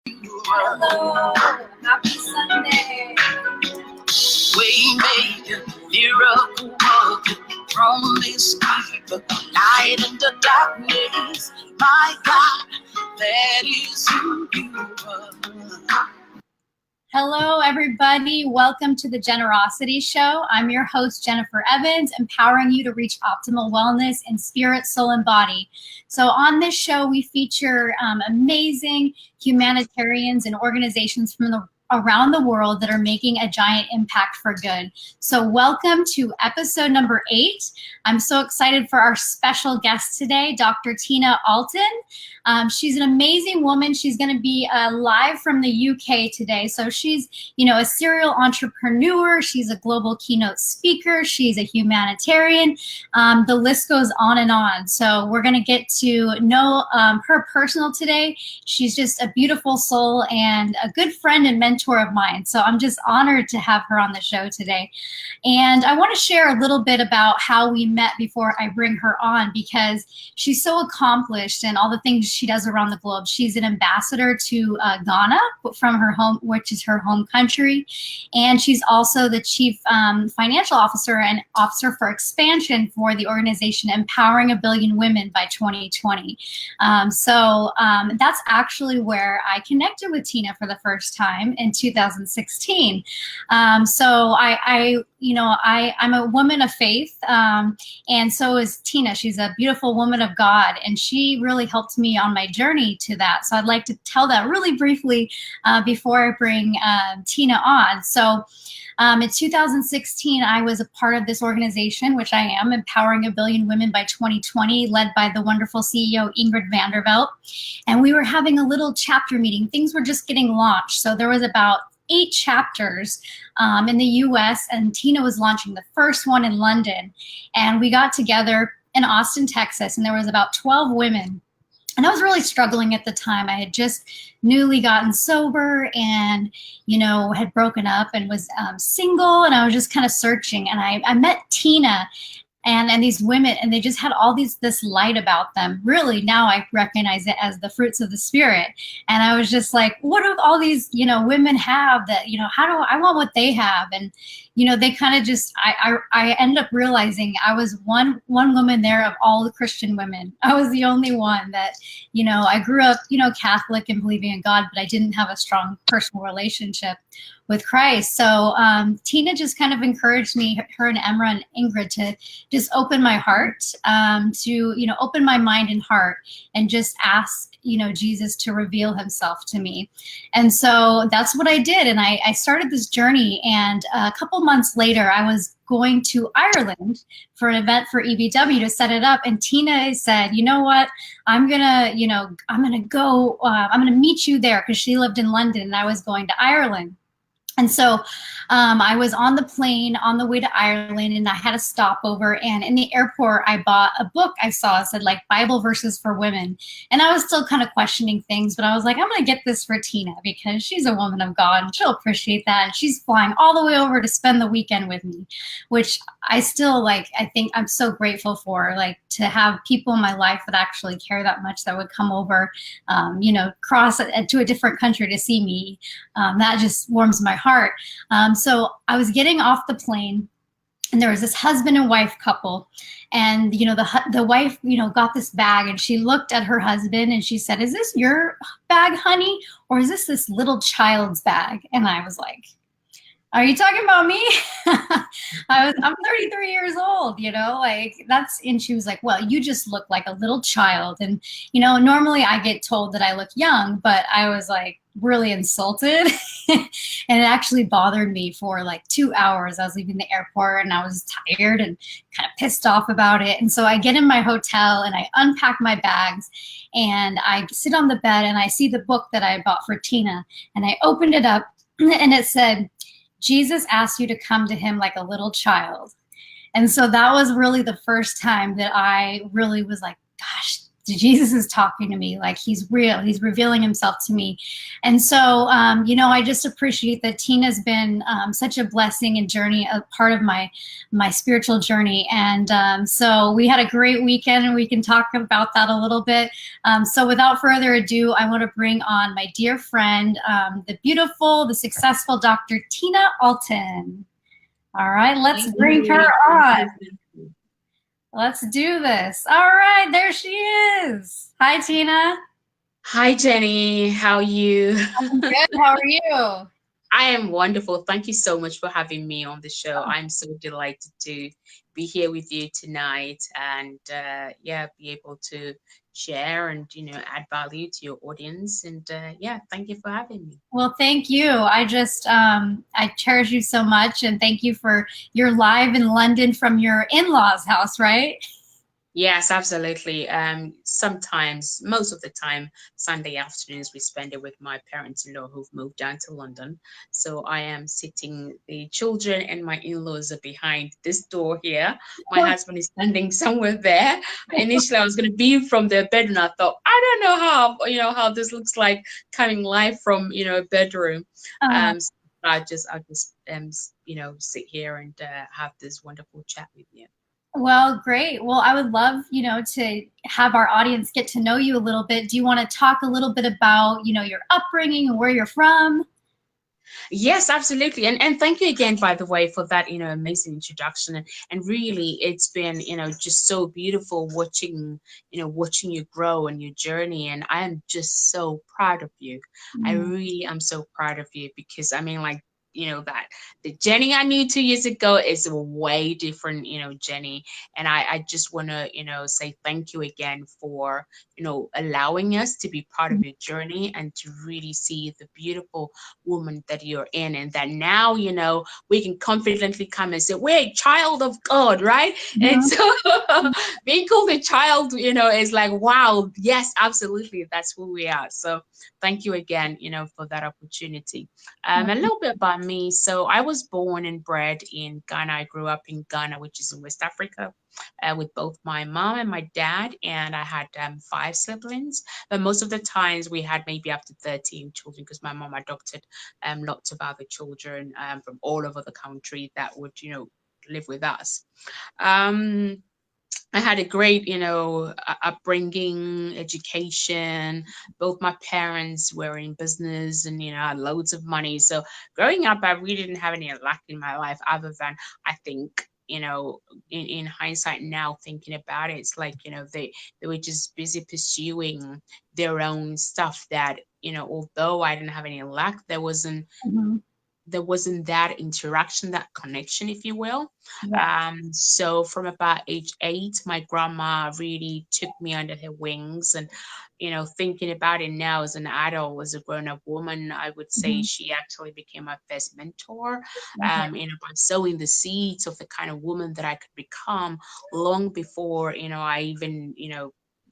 Hello, happy Sunday. Waymaker, miracle worker, promise keeper, light in the darkness. My God, that is who you are. Hello, everybody. Welcome to the Generosity Show. I'm your host, Jennifer Evans, empowering you to reach optimal wellness in spirit, soul, and body. So on this show, we feature amazing humanitarians and organizations from around the world that are making a giant impact for good. So welcome to episode number 8. I'm so excited for our special guest today, Dr. Tina Allton. She's an amazing woman. She's going to be live from the UK today. So she's, a serial entrepreneur. She's a global keynote speaker. She's a humanitarian. The list goes on and on. So we're going to get to know her personal today. She's just a beautiful soul and a good friend and mentor of mine. So I'm just honored to have her on the show today. And I want to share a little bit about how we met before I bring her on, because she's so accomplished and all the things she does around the globe. She's an ambassador to Ghana from her home, which is her home country. And she's also the chief financial officer and officer for expansion for the organization Empowering 1 Billion Women by 2020. So that's actually where I connected with Tina for the first time in 2016. So I'm a woman of faith, and so is Tina. She's a beautiful woman of God, and she really helped me on my journey to that. So I'd like to tell that really briefly before I bring Tina on. So in 2016, I was a part of this organization, which I am, Empowering 1 Billion Women by 2020, led by the wonderful CEO, Ingrid Vandervelt. And we were having a little chapter meeting. Things were just getting launched. So there was about 8 chapters in the US, and Tina was launching the first one in London. And we got together in Austin, Texas, and there was about 12 women. And I was really struggling at the time. I had just newly gotten sober and, had broken up and was single, and I was just kind of searching. And I met Tina and these women, and they just had all this light about them. Really, now I recognize it as the fruits of the spirit. And I was just like, what do all these, women have that, how do I want what they have? And, they kind of just, I ended up realizing I was one woman there of all the Christian women. I was the only one that, I grew up, Catholic and believing in God, but I didn't have a strong personal relationship with Christ. So Tina just kind of encouraged me, her and Emra and Ingrid, to just open my heart, to, open my mind and heart and just ask, Jesus to reveal himself to me. And so that's what I did. And I started this journey. And a couple months later, I was going to Ireland for an event for EBW to set it up. And Tina said, you know what, I'm going to meet you there, because she lived in London and I was going to Ireland. And so I was on the plane on the way to Ireland, and I had a stopover. And in the airport, I bought a book I saw. It said like Bible verses for women. And I was still kind of questioning things, but I was like, I'm going to get this for Tina because she's a woman of God and she'll appreciate that. And she's flying all the way over to spend the weekend with me, which I still I think I'm so grateful for, to have people in my life that actually care that much, that would come over, cross to a different country to see me. That just warms my heart. So I was getting off the plane, and there was this husband and wife couple, and the wife got this bag, and she looked at her husband and she said, "Is this your bag, honey, or is this little child's bag?" And I was like, "Are you talking about me?" I'm 33 years old, and she was like, "Well, you just look like a little child." And, normally I get told that I look young, but I was really insulted. And it actually bothered me for 2 hours. I was leaving the airport and I was tired and kind of pissed off about it. And so I get in my hotel and I unpack my bags and I sit on the bed and I see the book that I bought for Tina, and I opened it up and it said, "Jesus asked you to come to him like a little child." And so that was really the first time that I really was like, gosh, Jesus is talking to me, like he's real, he's revealing himself to me. And so, you know, I just appreciate that Tina's been such a blessing and journey, a part of my spiritual journey. And so we had a great weekend, and we can talk about that a little bit. So without further ado, I want to bring on my dear friend, the beautiful, the successful Dr. Tina Allton. All right, let's bring her on. Let's do this. All right, there she is. Hi, Tina. Hi, Jenny. How are you? I'm good. How are you? I am wonderful. Thank you so much for having me on the show. I'm so delighted to be here with you tonight and yeah, be able to share and add value to your audience. And yeah, thank you for having me. Well, thank you. I just I cherish you so much, and thank you for your live in London from your in-laws' house, right? Yes, absolutely. Sometimes, most of the time, Sunday afternoons we spend it with my parents-in-law who've moved down to London. So I am sitting, the children and my in-laws are behind this door here. My husband is standing somewhere there. Initially, I was going to be from their bedroom. I thought, I don't know how this looks like coming live from, a bedroom. So I just sit here and have this wonderful chat with you. Well, great. Well, I would love, to have our audience get to know you a little bit. Do you want to talk a little bit about, your upbringing and where you're from? Yes, absolutely. And thank you again, by the way, for that, amazing introduction. And really, it's been, just so beautiful watching you grow and your journey. And I am just so proud of you. I really am so proud of you because I mean, like, that the Jenny I knew 2 years ago is a way different, Jenny. And I just want to, say thank you again for, allowing us to be part of your journey and to really see the beautiful woman that you're in. And that now, we can confidently come and say, we're a child of God, right? And so being called a child, is like, wow, yes, absolutely. That's who we are. So thank you again, for that opportunity. A little bit about me. So I was born and bred in Ghana. I grew up in Ghana, which is in West Africa, with both my mom and my dad. And I had 5 siblings. But most of the times we had maybe up to 13 children because my mom adopted lots of other children from all over the country that would, live with us. I had a great, upbringing, education. Both my parents were in business and, I had loads of money. So growing up, I really didn't have any luck in my life other than I think, in hindsight now, thinking about it, it's like, they were just busy pursuing their own stuff that, although I didn't have any luck, there wasn't that interaction, that connection, if you will. So from about age 8, my grandma really took me under her wings. And, thinking about it now as an adult, as a grown-up woman, I would say she actually became my first mentor, by sowing the seeds of the kind of woman that I could become long before, I even,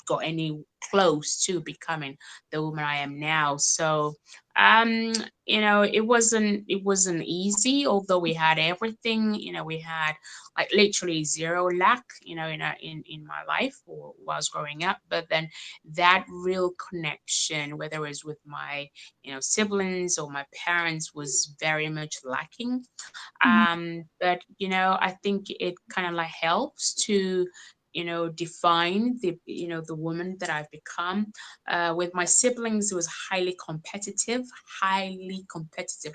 got any close to becoming the woman I am now. So um it wasn't easy, although we had everything. We had like literally zero luck, in my life or whilst growing up. But then that real connection, whether it was with my siblings or my parents, was very much lacking. But I think it kind of like helps to define the woman that I've become. With my siblings, it was highly competitive.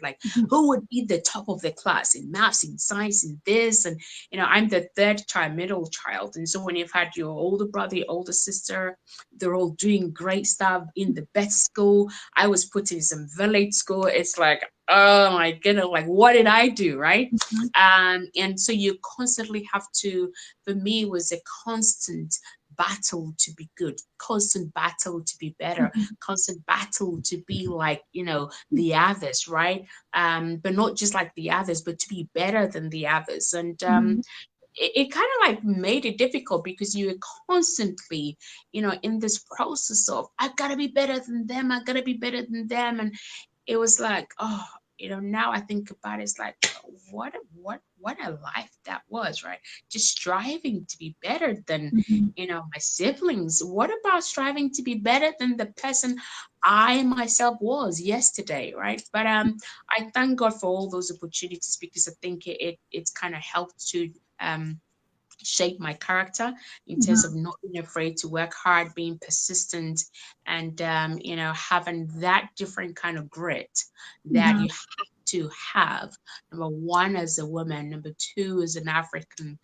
Like, who would be the top of the class in maths, in science, in this? And I'm the third child, middle child. And so when you've had your older brother, your older sister, they're all doing great stuff in the best school. I was put in some village school. It's like, oh my goodness, like what did I do, right? And so you constantly have to, for me, it was a constant battle to be good, constant battle to be better, constant battle to be like, the others, right? But not just like the others, but to be better than the others. And it kind of like made it difficult because you were constantly, in this process of, I've got to be better than them, I've got to be better than them. And it was like, oh, now I think about it, it's like, what a life that was, right? Just striving to be better than, Mhm. my siblings. What about striving to be better than the person I myself was yesterday, right? But I thank God for all those opportunities, because I think it's kind of helped to um shape my character in terms of Mhm. not being afraid to work hard, being persistent, and having that different kind of grit that Mhm. you have to have. Number one, as a woman. Number two, as an African,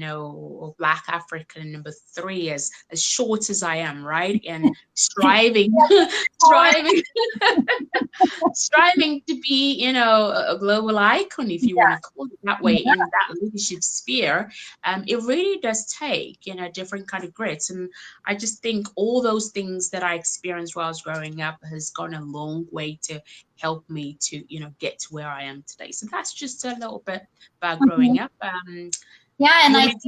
or Black African. Number three, as short as I am, right? And striving, striving striving to be, a global icon, if you want to call it that way, in that leadership sphere. It really does take, different kind of grits. And I just think all those things that I experienced while I was growing up has gone a long way to help me to, get to where I am today. So that's just a little bit about growing Mhm. up. Yeah, and You I want me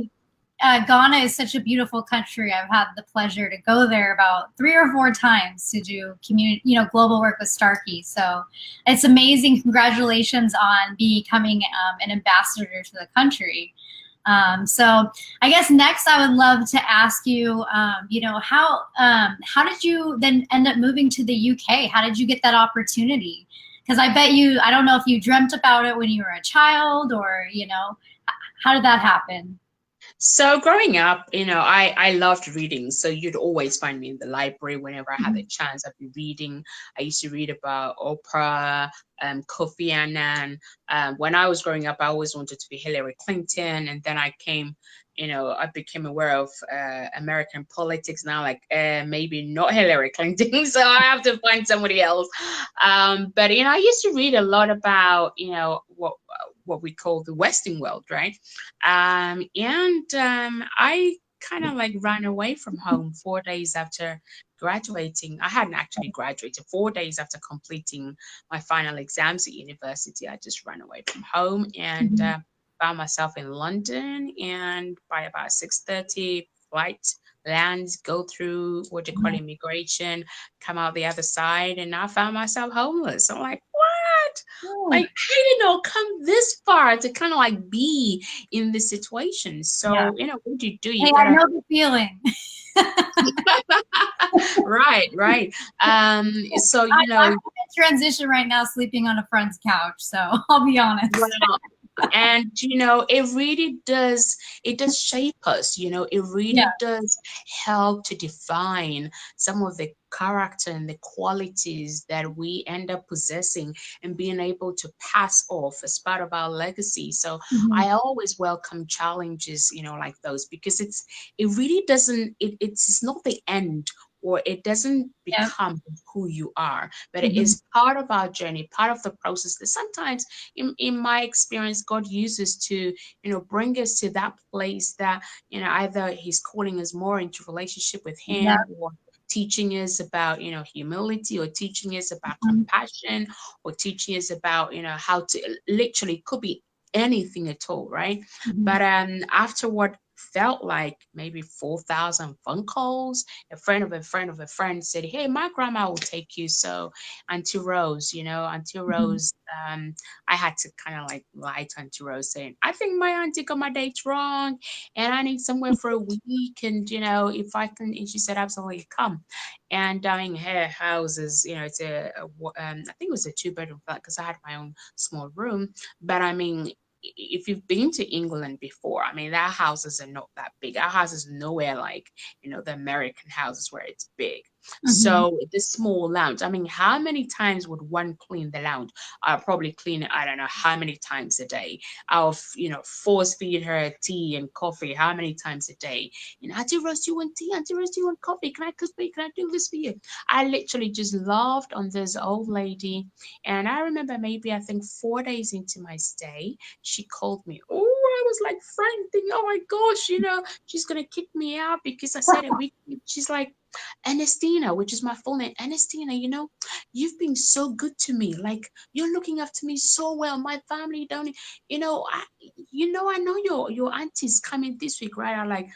think Ghana is such a beautiful country. I've had the pleasure to go there about 3 or 4 times to do community, global work with Starkey. So it's amazing. Congratulations on becoming an ambassador to the country. So I guess next I would love to ask you, how did you then end up moving to the UK? How did you get that opportunity? Because I bet you, I don't know if you dreamt about it when you were a child, or, how did that happen? So growing up, I loved reading. So you'd always find me in the library whenever I had the chance. I'd be reading. I used to read about Oprah, Kofi Annan. When I was growing up, I always wanted to be Hillary Clinton, and then I became aware of American politics. Now, like, maybe not Hillary Clinton, so I have to find somebody else. But I used to read a lot about what we call the Western world, right? And I kind of like ran away from home 4 days after graduating. I hadn't actually graduated. 4 days after completing my final exams at university, I just ran away from home and Mhm. found myself in London. And by about 6:30 flight lands, go through what you call immigration, come out the other side, and I found myself homeless. I'm like, what? Oh, Like, I did not come this far to kind of like be in this situation. yeah. So, what do? Hey, You I gotta know the feeling. right, right. So, I'm in transition right now, sleeping on a friend's couch. So I'll be honest. well, and it really does shape us. It Yeah. really does help to define some of the character and the qualities that we end up possessing and being able to pass off as part of our legacy. So Mhm. I always welcome challenges, like those, because it really doesn't it's not the end, or it doesn't Yep. become who you are, but it Mhm. is part of our journey, part of the process that sometimes, in my experience, God uses to, bring us to that place that, either He's calling us more into relationship with Him, Yep. or teaching us about, humility, or teaching us about Mhm. compassion, or teaching us about, how to, literally, could be anything at all, right? Mhm. But after what felt like maybe 4,000 phone calls, a friend of a friend of a friend said, "Hey, my grandma will take you." So Auntie Mhm. Rose, I had to kind of like lie to Auntie Rose, saying, "I think my auntie got my dates wrong, and I need somewhere for a week, and if I can." And she said, "Absolutely, come." And in her house is, it's I think it was a 2-bedroom flat, because I had my own small room. But I mean, if you've been to England before, I mean, our houses are not that big. Our house is nowhere like, the American houses where it's big. Mhm. So the small lounge, I mean, how many times would one clean the lounge? I'll probably clean it, I don't know how many times a day. I'll, force feed her tea and coffee, how many times a day? Auntie Rose, do you want tea? Auntie Rose, do you want coffee? Can I cook for you? Can I do this for you? I literally just loved on this old lady. And I remember, maybe I think 4 days into my stay, she called me. Oh, I was like frantic. Oh my gosh, she's gonna kick me out because I said a week. She's like, Ernestina, which is my full name. Ernestina, you've been so good to me. Like, you're looking after me so well. My family don't, I know your auntie's coming this week, right? I'm like,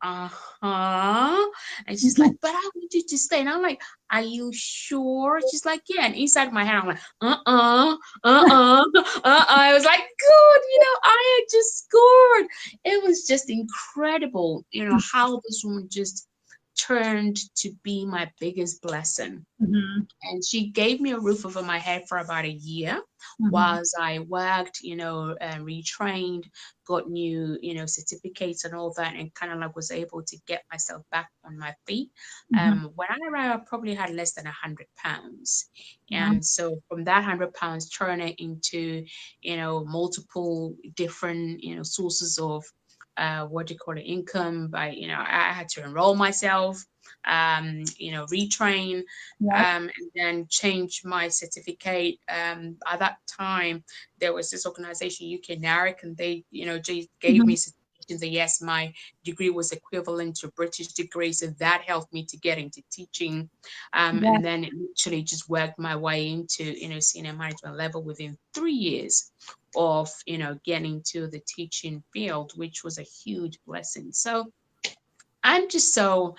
uh-huh. And she's like, but I want you to stay. And I'm like, are you sure? She's like, yeah. And inside my head, I'm like, I was like, good, I had just scored. It was just incredible, how this woman just turned to be my biggest blessing. Mm-hmm. And she gave me a roof over my head for about a year whilst I worked, retrained, got new, certificates and all that, and kind of like was able to get myself back on my feet. When I arrived, I probably had less than 100 pounds. And so from that 100 pounds, turn it into, multiple different, sources of income by, I had to enroll myself, retrain, and then change my certificate. At that time, there was this organization, UK NARIC, and they, gave me certifications that yes, my degree was equivalent to a British degree. So that helped me to get into teaching. And then it literally just worked my way into, senior management level within 3 years of, getting to the teaching field, which was a huge blessing. So I'm just so,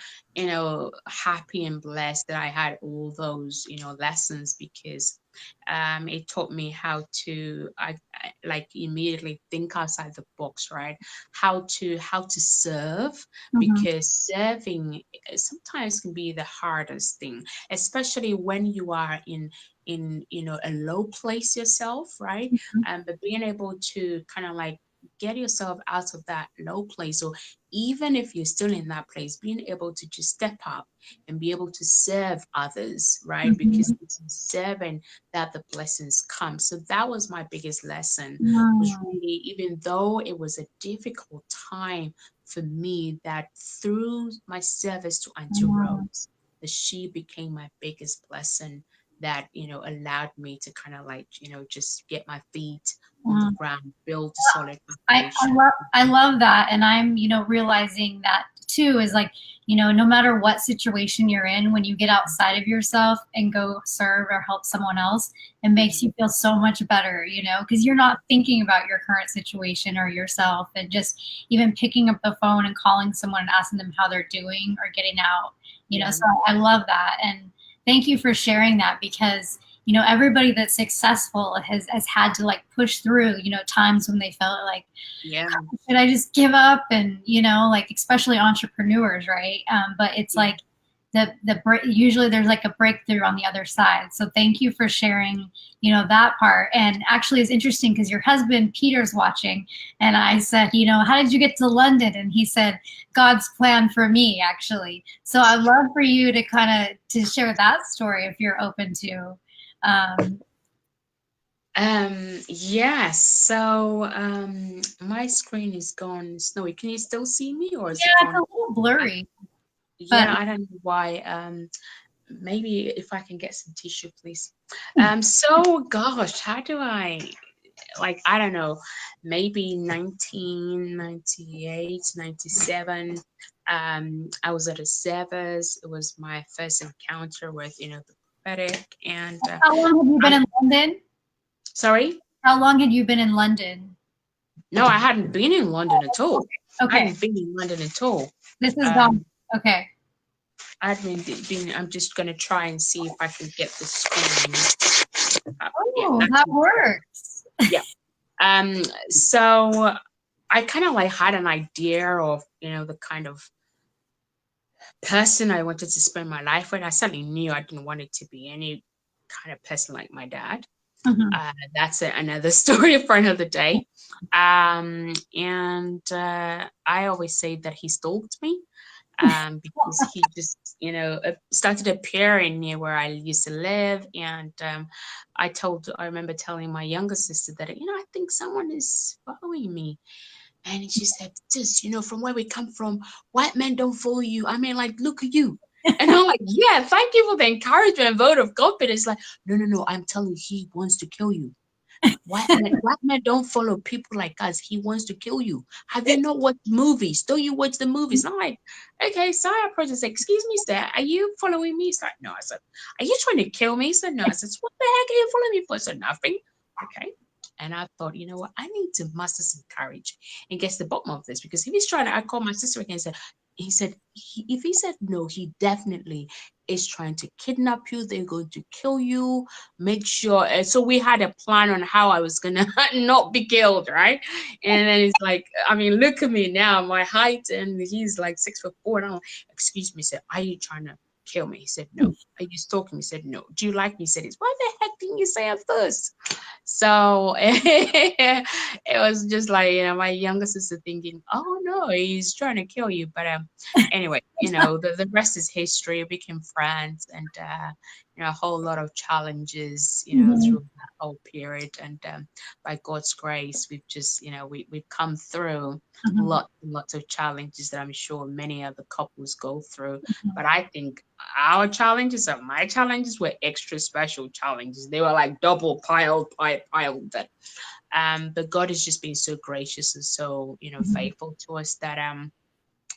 happy and blessed that I had all those, lessons, because it taught me how to, I like immediately think outside the box, right? How to serve, because serving sometimes can be the hardest thing, especially when you are in a low place yourself, right? But being able to kind of like get yourself out of that low place, or even if you're still in that place, being able to just step up and be able to serve others, right? Because it's in serving that the blessings come. So that was my biggest lesson, was really, even though it was a difficult time for me, that through my service to Auntie Rose, that she became my biggest blessing, that, allowed me to kind of like, just get my feet on the ground, build a solid foundation. I love that. And I'm, realizing that too, is like, no matter what situation you're in, when you get outside of yourself and go serve or help someone else, it makes you feel so much better, because you're not thinking about your current situation or yourself, and just even picking up the phone and calling someone and asking them how they're doing or getting out, so I love that. And thank you for sharing that, because everybody that's successful has had to like push through, times when they felt like, should I just give up? And, like, especially entrepreneurs, right? But it's like usually there's like a breakthrough on the other side. So thank you for sharing, that part. And actually it's interesting because your husband, Peter's watching, and I said, how did you get to London? And he said, God's plan for me, actually. So I'd love for you to to share that story if you're open to. Yes. So my screen is gone. Snowy, can you still see me, or is it it's a little blurry? I don't know why. Maybe if I can get some tissue, please. So gosh, how do I, I don't know, maybe 1998, 97. I was at a service. It was my first encounter with, the prophetic. And how long have you been in London? Sorry? How long had you been in London? No, I hadn't been in London at all. Okay. I hadn't been in London at all. This is gone. Okay. I'm just going to try and see if I can get the screen. That works. Yeah. So I kind of had an idea of, the kind of person I wanted to spend my life with. I certainly knew I didn't want it to be any kind of person like my dad. That's another story for another day. And I always say that he stalked me, because he just, started appearing near where I used to live. And I remember telling my younger sister that, I think someone is following me. And she said, sis, from where we come from, white men don't follow you. I mean, look at you. And I'm like, yeah, thank you for the encouragement and vote of confidence. No, I'm telling you, he wants to kill you. White men don't follow people like us. He wants to kill you. Have you not watched movies? Don't you watch the movies? And I'm like, okay, so I approached and said, excuse me, sir, are you following me? He's like, no. I said, are you trying to kill me? He said, no. I said, what the heck are you following me for? I said, nothing. Okay. And I thought, what? I need to muster some courage and get to the bottom of this, because if he's trying to, I called my sister again and said, he said, if he said no, he definitely is trying to kidnap you. They're going to kill you. Make sure. So we had a plan on how I was gonna not be killed, right? And then he's like, I mean, look at me now, my height, and he's like 6'4". And I'm like, excuse me, he said, are you trying to kill me? He said, no. Are you stalking me? He said, no. Do you like me? He said, why the heck didn't you say at first? So it was just like, my younger sister thinking, oh no, he's trying to kill you. But anyway, the rest is history. We became friends, and a whole lot of challenges, Mhm. through that whole period. And by God's grace, we've just, we've come through Mhm. lots and lots of challenges that I'm sure many other couples go through. But I think our challenges, or my challenges, were extra special challenges. They were like double piled. But God has just been so gracious and so, Mhm. faithful to us that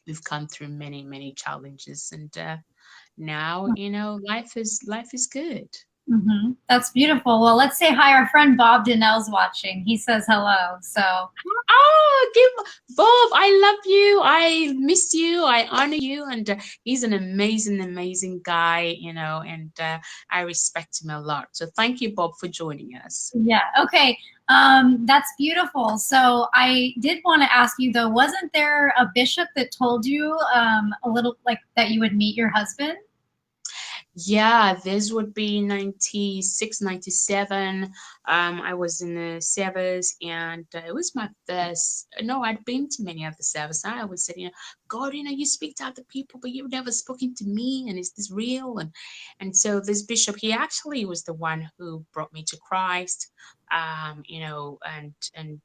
we've come through many, many challenges. And now, life is good. That's beautiful. Well, let's say hi. Our friend Bob Donnell's watching. He says hello. So Oh, give Bob, I love you. I miss you. I honor you. And he's an amazing, amazing guy, and I respect him a lot. So thank you, Bob, for joining us. yeah, okay. That's beautiful. So I did want to ask you though, wasn't there a bishop that told you a little like that you would meet your husband? Yeah, this would be 96, 97. I was in the service, and it was my first. No, I'd been to many of the service. I was saying, God, you speak to other people, but you've never spoken to me, and is this real? And so this bishop, he actually was the one who brought me to Christ. And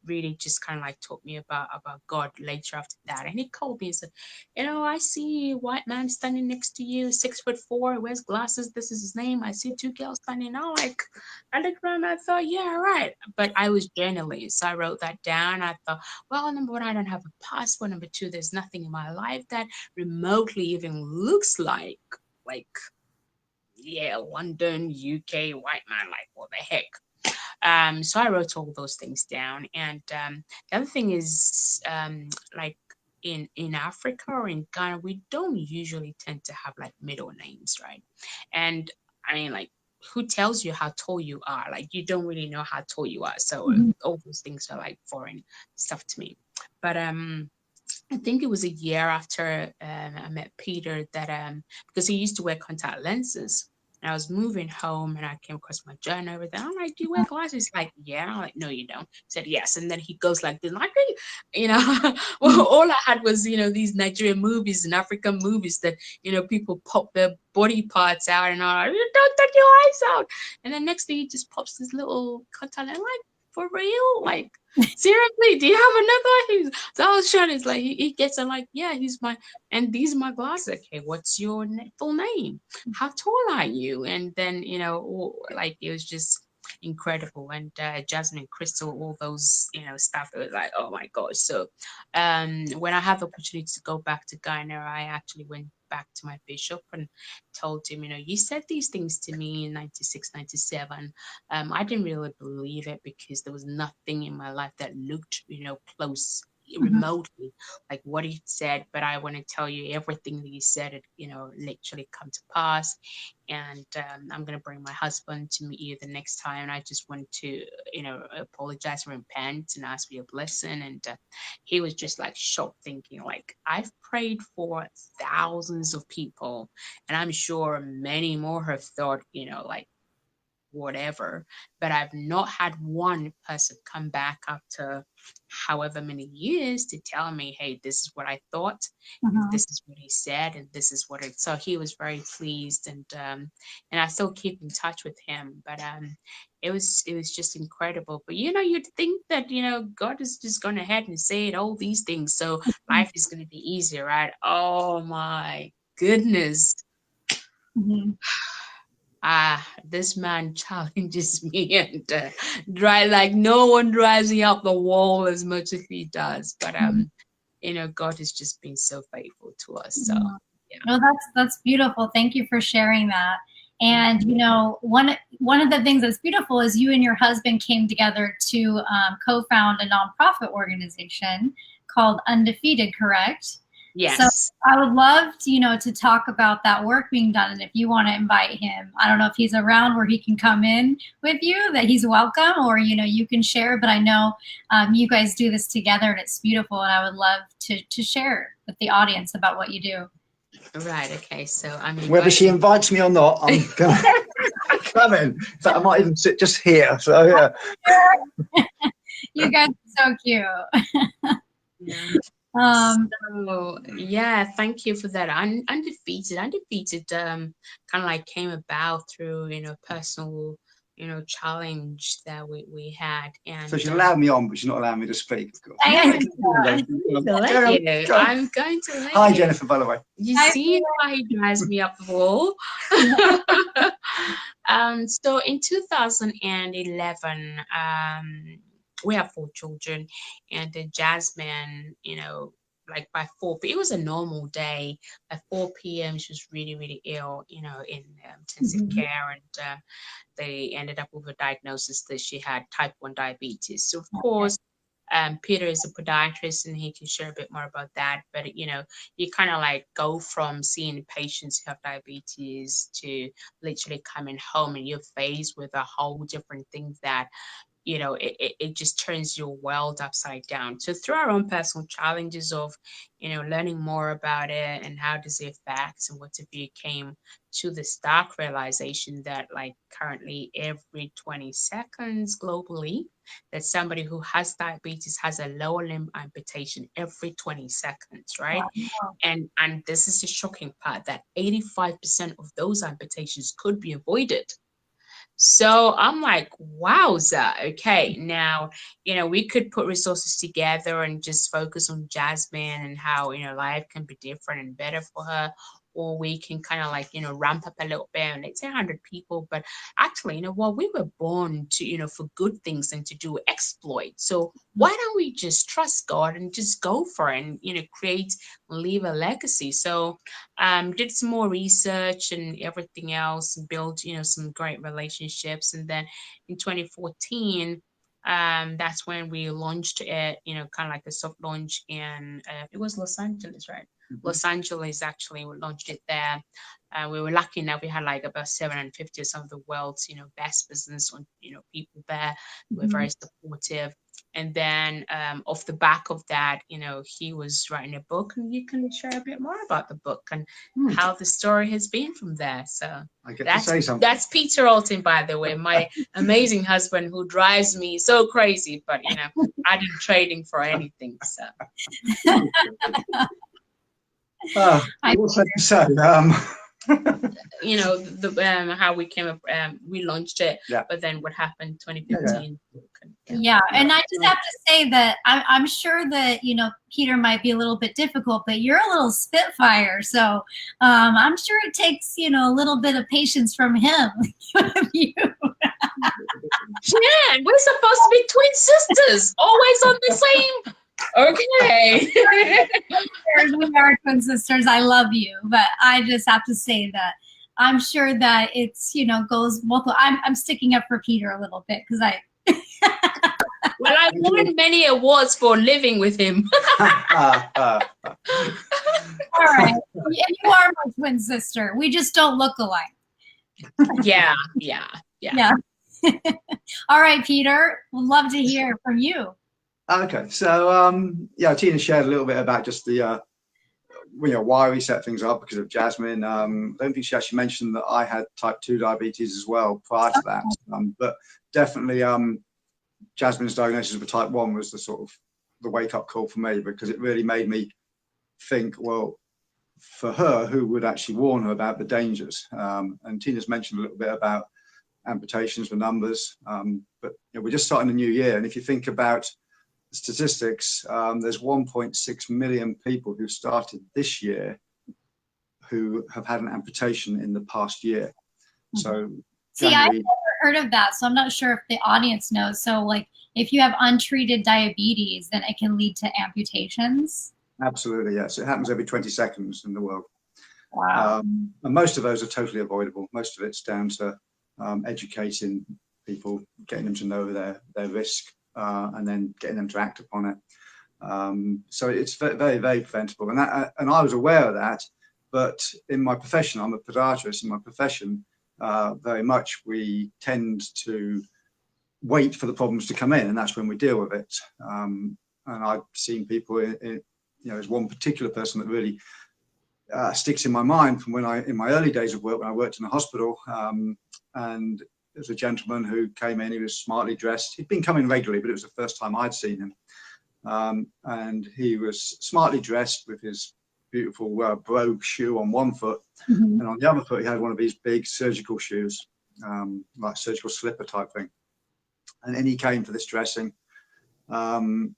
really just kind of like taught me about God later after that. And he called me and said, I see a white man standing next to you, 6'4", wears glasses. This is his name. I see two girls standing. I looked around and I thought, yeah, right. But I was journaling, so I wrote that down. I thought, well, number one, I don't have a passport. Number two, there's nothing in my life that remotely even looks like, yeah, London, UK, white man. Like, what the heck? So I wrote all those things down. And the other thing is, like, in Africa or in Ghana, we don't usually tend to have like middle names, right? And I mean, like, who tells you how tall you are? Like, you don't really know how tall you are. So Mhm. all those things are like foreign stuff to me. But I think it was a year after I met Peter that because he used to wear contact lenses. And I was moving home and I came across my journal and everything. I'm like, do you wear glasses? He's like, yeah. I'm like, no, you don't. He said, yes. And then he goes like this, like, well, all I had was, these Nigerian movies and African movies that, people pop their body parts out and all, like, don't take your eyes out. And then next thing he just pops this little contact lens. I'm like, for real? Like, seriously, do you have another? So I was showing, it's like he gets, I'm like, yeah, and these are my glasses. Okay, what's your full name? How tall are you? And then, like, it was just incredible. And Jasmine, Crystal, all those, stuff. It was like, oh my gosh. So when I had the opportunity to go back to Ghana, I actually went back to my bishop and told him, you said these things to me in 96, 97. I didn't really believe it because there was nothing in my life that looked, close remotely like what he said. But I want to tell you everything that he said, it, literally come to pass. And I'm going to bring my husband to meet you the next time. And I just want to, apologize and repent and ask for your blessing. And he was just like shocked, thinking like, I've prayed for thousands of people, and I'm sure many more have thought, like, whatever, but I've not had one person come back after however many years to tell me, hey, this is what I thought, and Mhm. this is what he said, and this is what it. So he was very pleased, and I still keep in touch with him. But it was just incredible. But you'd think that God is just going ahead and say all these things, so life is going to be easier, right? Oh my goodness. Mhm. This man challenges me and like no one drives me up the wall as much as he does. But Mhm. God has just been so faithful to us. So Mhm. yeah. No, that's beautiful. Thank you for sharing that. And Mhm. one of the things that's beautiful is you and your husband came together to co-found a nonprofit organization called Undefeated, correct? Yes. So I would love to, to talk about that work being done. And if you want to invite him, I don't know if he's around where he can come in with you, that he's welcome, or, you can share. But I know you guys do this together and it's beautiful. And I would love to share with the audience about what you do. Right. Okay. So I mean, whether she invites me or not, I'm going to come in. In fact, I might even sit just here. So yeah. You guys are so cute. yeah. So yeah, thank you for that. Undefeated kind of like came about through personal challenge that we had. And So she allowed me on, but she's not allowing me to speak, of course. I'm going to let Hi, you. Jennifer, by the way. You see why he drives me up the wall. So in 2011, we have 4 children, and Jasmine, like by 4 p.m., it was a normal day. By 4 p.m., she was really, really ill, in intensive care, and they ended up with a diagnosis that she had type 1 diabetes. So, of course, Peter is a podiatrist, and he can share a bit more about that. But, you kind of like go from seeing patients who have diabetes to literally coming home, and you're faced with a whole different thing that it just turns your world upside down. So through our own personal challenges of, learning more about it and how does it affect and what if you came to the stark realization that like currently every 20 seconds globally, that somebody who has diabetes has a lower limb amputation every 20 seconds, right? wow. And this is the shocking part, that 85% of those amputations could be avoided. So I'm like, wowza. Okay, now, we could put resources together and just focus on Jasmine and how, life can be different and better for her. Or we can kind of like, ramp up a little bit and let's say 100 people. But actually, we were born to, for good things and to do exploit. So why don't we just trust God and just go for it and, create, leave a legacy? So did some more research and everything else, and build, some great relationships. And then in 2014, that's when we launched it, kind of like a soft launch in, it was Los Angeles, right? Mm-hmm. Los Angeles, actually, we launched it there. We were lucky enough, we had like about 750 of some of the world's, best business, people there who were very supportive. And then off the back of that, he was writing a book, and you can share a bit more about the book and how the story has been from there. So I get to say something. That's Peter Allton, by the way, my amazing husband who drives me so crazy, but I didn't trade him for anything. So also to say, how we came up, we launched it, but then what happened 2015. Yeah, and I just have to say that I'm sure that Peter might be a little bit difficult, but you're a little spitfire, so I'm sure it takes a little bit of patience from him. Yeah, we're supposed to be twin sisters, always on the same. Okay. We are twin sisters. I love you, but I just have to say that I'm sure that it's goes both. I'm sticking up for Peter a little bit because I. Well, I've won many awards for living with him. All right, and you are my twin sister. We just don't look alike. Yeah. All right, Peter. We'd love to hear from you. Okay, so Tina shared a little bit about just the why we set things up because of Jasmine. I don't think she actually mentioned that I had type 2 diabetes as well prior to that, but definitely Jasmine's diagnosis with type 1 was the sort of the wake-up call for me, because it really made me think, well, for her, who would actually warn her about the dangers? And Tina's mentioned a little bit about amputations, the numbers, but we're just starting a new year, and if you think about statistics, there's 1.6 million people who started this year who have had an amputation in the past year. So see, I've never heard of that, so I'm not sure if the audience knows. So like if you have untreated diabetes, then it can lead to amputations? Absolutely, yes. It happens every 20 seconds in the world. Wow. And most of those are totally avoidable. Most of it's down to educating people, getting them to know their risk, and then getting them to act upon it. So it's very, very preventable. And I was aware of that, but in my profession, I'm a podiatrist. In my profession, very much we tend to wait for the problems to come in, and that's when we deal with it. And I've seen people, there's one particular person that really sticks in my mind from in my early days of work, when I worked in a hospital, and there was a gentleman who came in. He was smartly dressed. He'd been coming regularly, but it was the first time I'd seen him. And he was smartly dressed with his beautiful brogue shoe on one foot, and on the other foot he had one of these big surgical shoes, like surgical slipper type thing. And then he came for this dressing, and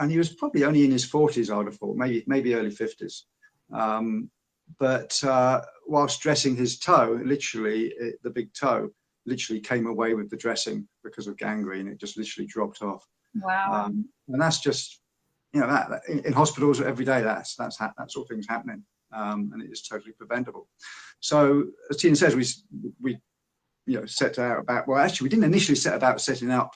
he was probably only in his 40s, I would have thought, maybe early 50s. But whilst dressing his toe, literally the big toe literally came away with the dressing because of gangrene. It just literally dropped off. Wow. And that's just, that in hospitals every day, that sort of thing's happening, and it is totally preventable. So as Tina says, we set out about, well, actually we didn't initially set about setting up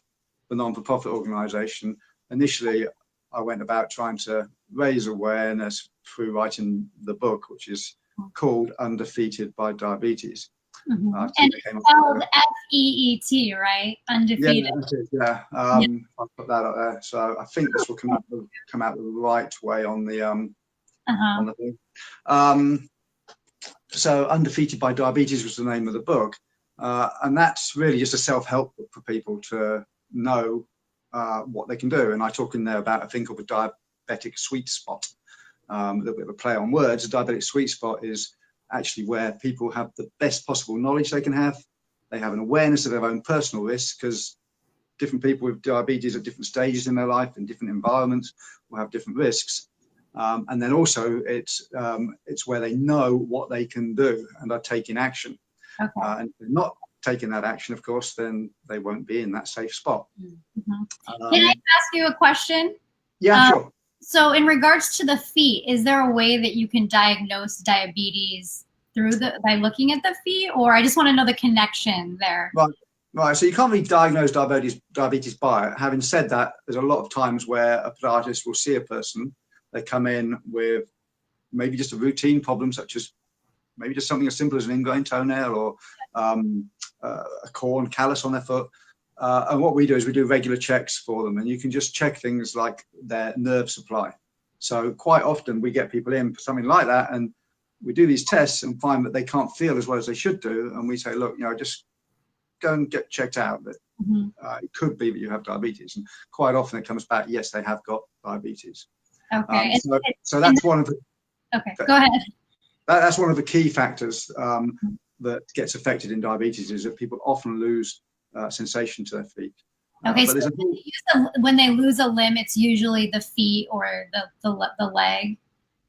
the non-for-profit organisation. Initially I went about trying to raise awareness through writing the book, which is called Undefeated by Diabetes. And it's spelled F-E-E-T, right? Undefeated. Yeah, that's it, yeah. I'll put that up there. So I think this will come out the right way on the on the thing. So Undefeated by Diabetes was the name of the book, and that's really just a self-help book for people to know what they can do. And I talk in there about a thing called the diabetic sweet spot. A little bit of a play on words. The diabetic sweet spot is actually where people have the best possible knowledge they can have. They have an awareness of their own personal risks, because different people with diabetes at different stages in their life, in different environments, will have different risks. And then also it's where they know what they can do and are taking action. Okay. And if they're not taking that action, of course, then they won't be in that safe spot. Can I ask you a question? Yeah, sure. So in regards to the feet, is there a way that you can diagnose diabetes by looking at the feet, or I just want to know the connection there? Right. So you can't really diagnose diabetes by it. Having said that, there's a lot of times where a podiatrist will see a person. They come in with maybe just a routine problem, such as maybe just something as simple as an ingrown toenail or a corn callus on their foot. And what we do is we do regular checks for them, and you can just check things like their nerve supply. So quite often we get people in for something like that, and we do these tests and find that they can't feel as well as they should do. And we say, look, just go and get checked out. But it could be that you have diabetes. And quite often it comes back, yes, they have got diabetes. Okay. So that's one of the... Okay, go ahead. That's one of the key factors that gets affected in diabetes, is that people often lose sensation to their feet. Okay, so when they lose a limb, it's usually the feet or the leg.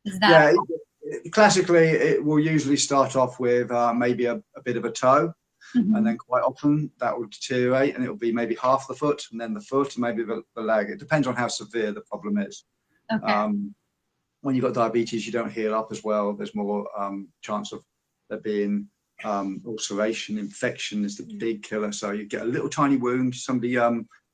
Is that? Yeah, classically, it will usually start off with maybe a bit of a toe, and then quite often that will deteriorate, and it will be maybe half the foot, and then the foot, and maybe the leg. It depends on how severe the problem is. Okay. When you've got diabetes, you don't heal up as well. There's more chance of there being ulceration. Infection is the big killer. So you get a little tiny wound. Somebody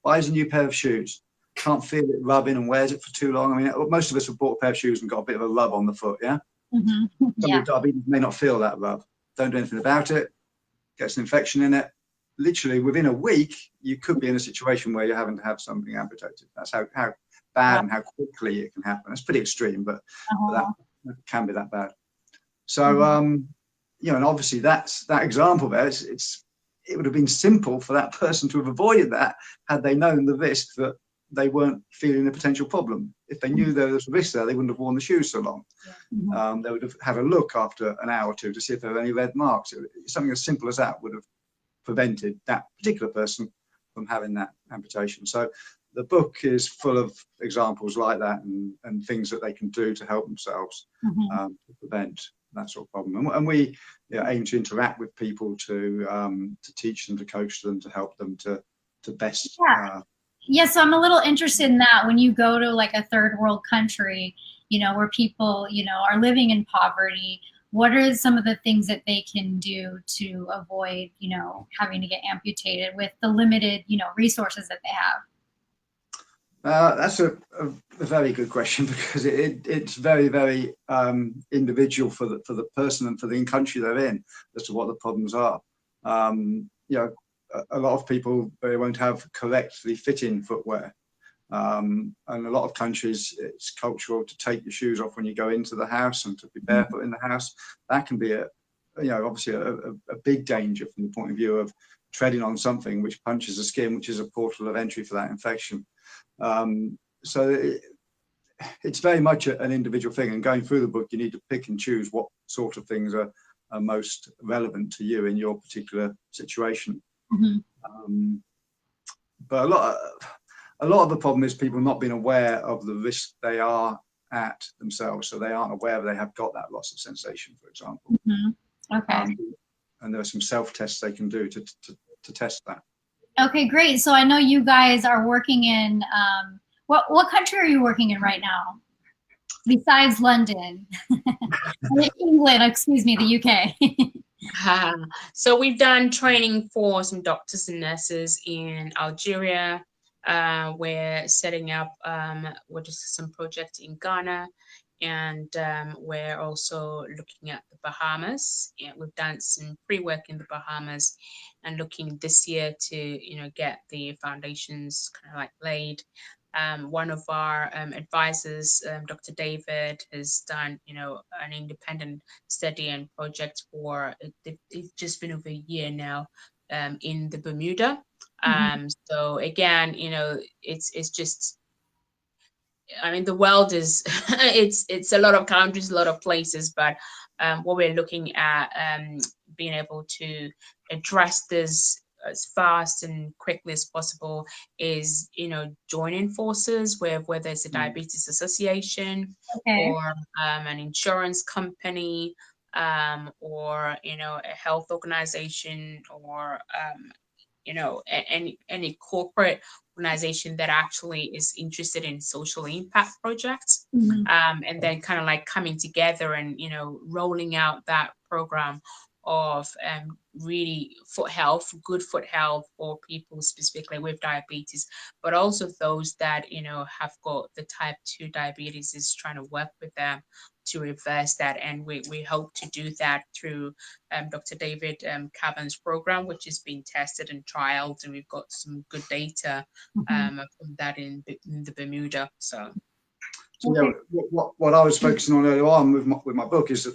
buys a new pair of shoes, can't feel it rubbing, and wears it for too long. I mean, most of us have bought a pair of shoes and got a bit of a rub on the foot. Yeah. Somebody with diabetes may not feel that rub. Don't do anything about it. Gets an infection in it. Literally within a week, you could be in a situation where you're having to have something amputated. That's how bad and how quickly it can happen. It's pretty extreme, but that can be that bad. So and obviously that example there, it would have been simple for that person to have avoided that had they known the risk that they weren't feeling a potential problem. If they knew there was a risk there, they wouldn't have worn the shoes so long. They would have had a look after an hour or two to see if there were any red marks. Something as simple as that would have prevented that particular person from having that amputation. So the book is full of examples like that, and things that they can do to help themselves to prevent that sort of problem. And we aim to interact with people to teach them, to coach them, to help them to best. So I'm a little interested in that. When you go to like a third world country, where people, are living in poverty, what are some of the things that they can do to avoid, having to get amputated with the limited, resources that they have? That's a very good question, because it's very, very individual for the person and for the country they're in as to what the problems are. A lot of people, they won't have correctly fitting footwear. And a lot of countries, it's cultural to take your shoes off when you go into the house and to be barefoot in the house. That can be obviously a big danger from the point of view of treading on something which punches the skin, which is a portal of entry for that infection. So it's very much an individual thing, and going through the book, you need to pick and choose what sort of things are most relevant to you in your particular situation. But a lot of the problem is people not being aware of the risk they are at themselves, so they aren't aware they have got that loss of sensation, for example. Okay. And there are some self-tests they can do to test that. Okay, great. So I know you guys are working in, what country are you working in right now? Besides London? England, excuse me, the UK. So we've done training for some doctors and nurses in Algeria. We're setting up some project in Ghana, and we're also looking at the Bahamas. And we've done some pre-work in the Bahamas, and looking this year to get the foundations kind of like laid. One of our advisors, Dr. David, has done an independent study and project for it's just been over a year now in the Bermuda. So again, it's just, I mean, the world is it's a lot of countries, a lot of places, but what we're looking at being able to address this as fast and quickly as possible is joining forces with whether it's a diabetes association or an insurance company or a health organization or any corporate organization that actually is interested in social impact projects, and then kind of like coming together and rolling out that program of really good foot health for people specifically with diabetes, but also those that have got the type 2 diabetes, is trying to work with them to reverse that. And we hope to do that through Dr. David Cavern's program, which is being tested and trialed, and we've got some good data from that in the Bermuda. So what I was focusing on earlier on with my book is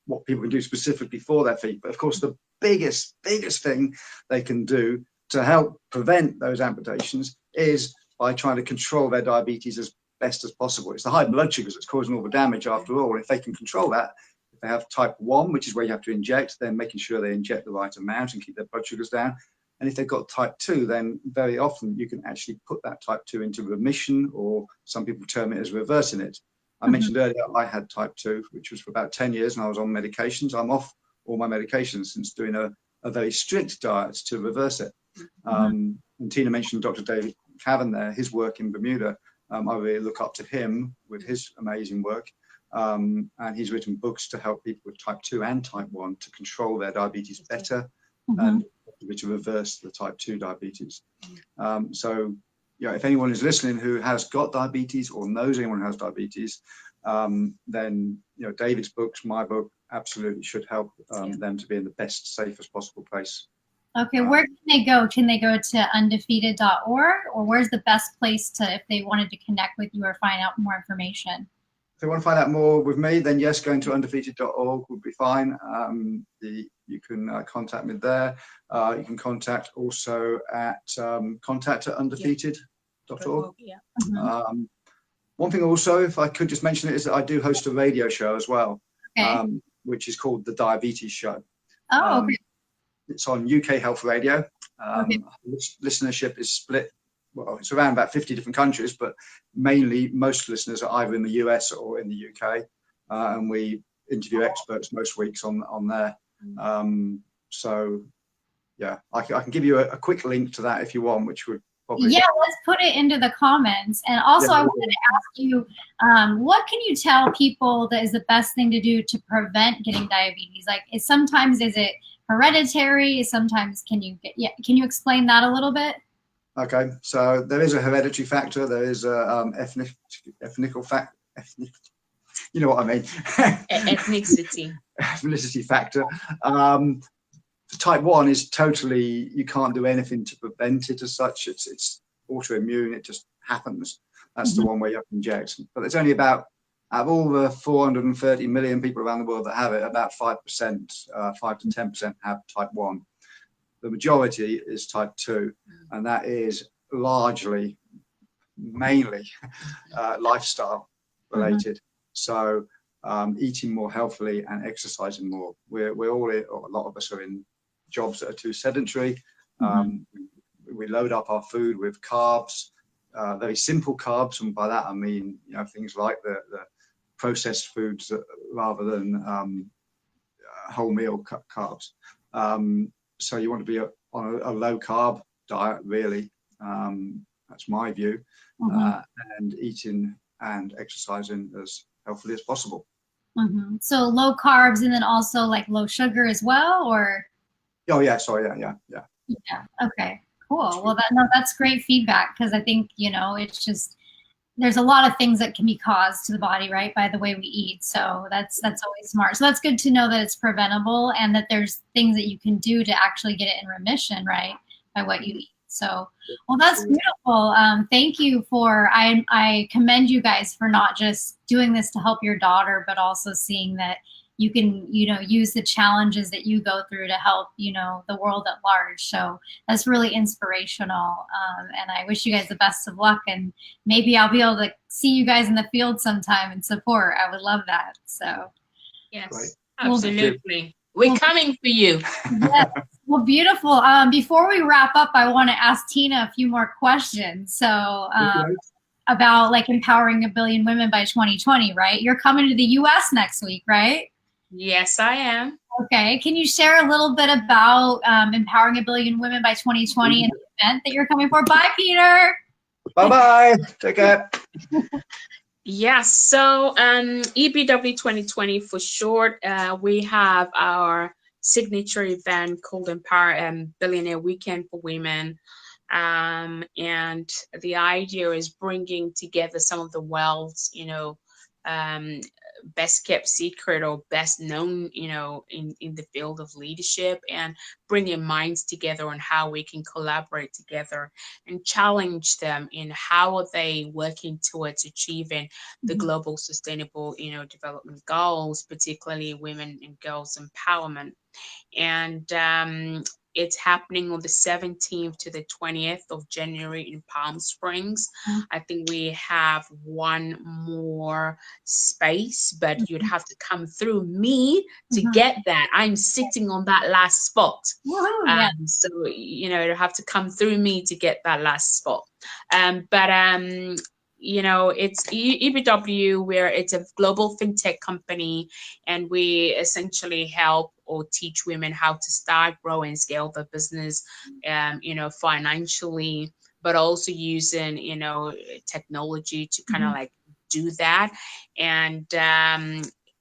what people can do specifically for their feet. But of course, the biggest thing they can do to help prevent those amputations is by trying to control their diabetes as best as possible. It's the high blood sugars that's causing all the damage after all. If they can control that, if they have type 1, which is where you have to inject, then making sure they inject the right amount and keep their blood sugars down. And if they've got type 2, then very often you can actually put that type 2 into remission, or some people term it as reversing it. I mentioned earlier I had type 2, which was for about 10 years, and I was on medications. I'm off all my medications since doing a very strict diet to reverse it. And Tina mentioned Dr. David Cavern there, his work in Bermuda. I really look up to him with his amazing work. And he's written books to help people with type 2 and type 1 to control their diabetes better and to reverse the type 2 diabetes. So if anyone is listening who has got diabetes or knows anyone who has diabetes, then David's books, my book, absolutely should help them to be in the best, safest possible place. Okay, where can they go? Can they go to undefeated.org, or where's the best place to, if they wanted to connect with you or find out more information? If they want to find out more with me, then yes, going to undefeated.org would be fine. You can contact me there. You can contact also at contact@undefeated.org. One thing also, if I could just mention it, is that I do host a radio show as well, which is called The Diabetes Show. Oh, okay. It's on UK Health Radio. Listenership is split. Well, it's around about 50 different countries, but mainly most listeners are either in the US or in the UK. And we interview experts most weeks on there. So, yeah, I can give you a quick link to that if you want, which would probably... Yeah, let's put it into the comments. And also, I wanted to ask you, what can you tell people that is the best thing to do to prevent getting diabetes? Like, sometimes is it hereditary? Sometimes can you explain that a little bit? Okay, so there is a hereditary factor. There is a ethnical factor. You know what I mean? Ethnicity. Ethnicity factor. Type 1 is totally, you can't do anything to prevent it as such. It's autoimmune. It just happens. That's the one where you have to inject. But there's only about, out of all the 430 million people around the world that have it, about 5%, 5 to 10% have type 1. The majority is type 2, and that is largely, mainly lifestyle related. So eating more healthily and exercising more. We're all, or a lot of us are in jobs that are too sedentary. We load up our food with carbs, very simple carbs, and by that I mean, you know, things like the processed foods rather than whole meal carbs. So you want to be on a low carb diet, really. That's my view. And eating and exercising as healthily as possible. So low carbs, and then also like low sugar as well, or? Oh yeah, sorry, yeah. Okay, cool. Well, that's great feedback, because I think, you know, it's just, there's a lot of things that can be caused to the body, right, by the way we eat. So that's always smart. So that's good to know that it's preventable, and that there's things that you can do to actually get it in remission, right, by what you eat. So, well, that's beautiful. Thank you for, I commend you guys for not just doing this to help your daughter, but also seeing that you can, you know, use the challenges that you go through to help, you know, the world at large. So that's really inspirational. And I wish you guys the best of luck, and maybe I'll be able to see you guys in the field sometime and support. I would love that. So yes, right. Absolutely. We're coming for you. Yes. Well, beautiful. Before we wrap up, I want to ask Tina a few more questions. So about like empowering 1 billion women by 2020, right? You're coming to the US next week, right? Yes, I am. Okay. Can you share a little bit about empowering 1 billion women by 2020 and the event that you're coming for? Bye, Peter. Bye-bye. Take care. Yes, so EBW 2020 for short, we have our signature event called Empower Billionaire Weekend for Women. And the idea is bringing together some of the world's, you know, best kept secret or best known, you know, in the field of leadership, and bringing minds together on how we can collaborate together and challenge them in how are they working towards achieving the global sustainable, you know, development goals, particularly women and girls empowerment. And it's happening on the 17th to the 20th of January in Palm Springs. I think we have one more space, but you'd have to come through me to get that. I'm sitting on that last spot. So, you know, you'll have to come through me to get that last spot. You know, it's EBW, where it's a global fintech company, and we essentially help or teach women how to start, grow, and scale their business, you know, financially, but also using, you know, technology to kind of like do that. And